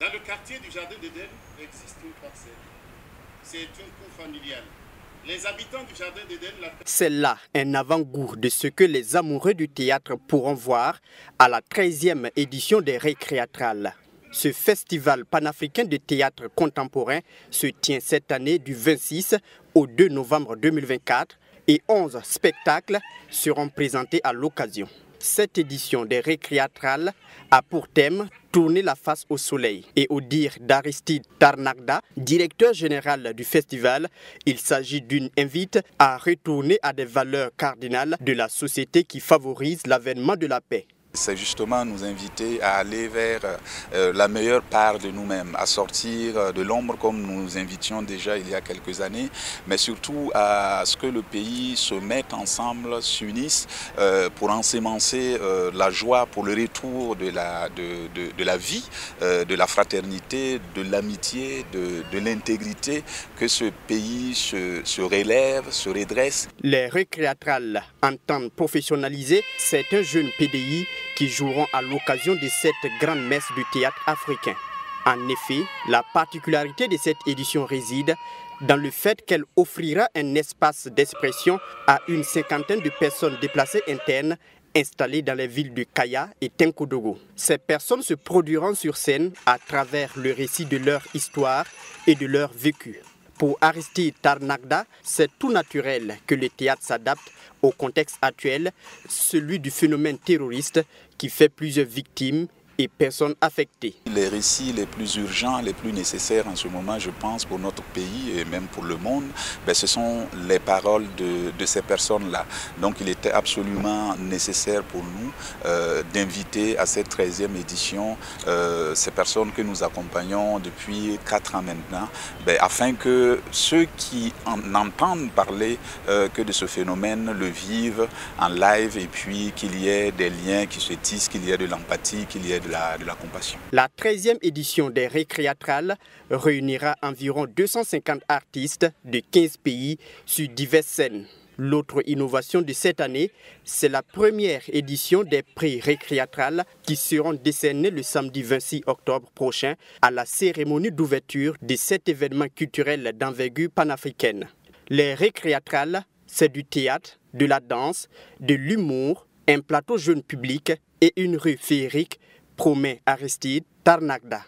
Dans le quartier du Jardin d'Éden existe une parcelle. C'est une cour familiale. Les habitants du Jardin d'Éden... C'est là un avant-goût de ce que les amoureux du théâtre pourront voir à la 13e édition des Récréatrales. Ce festival panafricain de théâtre contemporain se tient cette année du 26 au 2 novembre 2024 et 11 spectacles seront présentés à l'occasion. Cette édition des Récréatrales a pour thème tourner la face au soleil. Et au dire d'Aristide Tarnagda, directeur général du festival, il s'agit d'une invite à retourner à des valeurs cardinales de la société qui favorisent l'avènement de la paix. C'est justement nous inviter à aller vers la meilleure part de nous-mêmes, à sortir de l'ombre comme nous nous invitions déjà il y a quelques années, mais surtout à ce que le pays se mette ensemble, s'unisse pour ensemencer la joie pour le retour de la vie, de la fraternité, de l'amitié, de l'intégrité, que ce pays se relève, se redresse. Les Récréatrales entendent professionnaliser certains jeunes PDI qui joueront à l'occasion de cette grande messe du théâtre africain. En effet, la particularité de cette édition réside dans le fait qu'elle offrira un espace d'expression à une cinquantaine de personnes déplacées internes installées dans les villes de Kaya et Tenkodogo. Ces personnes se produiront sur scène à travers le récit de leur histoire et de leur vécu. Pour Aristide Tarnagda, c'est tout naturel que le théâtre s'adapte au contexte actuel, celui du phénomène terroriste qui fait plusieurs victimes et personnes affectées. Les récits les plus urgents, les plus nécessaires en ce moment, je pense, pour notre pays et même pour le monde, ce sont les paroles de ces personnes-là. Donc il était absolument nécessaire pour nous d'inviter à cette 13e édition ces personnes que nous accompagnons depuis 4 ans maintenant, afin que ceux qui en entendent parler que de ce phénomène le vivent en live et puis qu'il y ait des liens qui se tissent, qu'il y ait de l'empathie, qu'il y ait de la compassion. La 13e édition des Récréatrales réunira environ 250 artistes de 15 pays sur diverses scènes. L'autre innovation de cette année, c'est la première édition des prix Récréatrales qui seront décernés le samedi 26 octobre prochain à la cérémonie d'ouverture de cet événement culturel d'envergure panafricaine. Les Récréatrales, c'est du théâtre, de la danse, de l'humour, un plateau jeune public et une rue féerique, promet Aristide Tarnagda.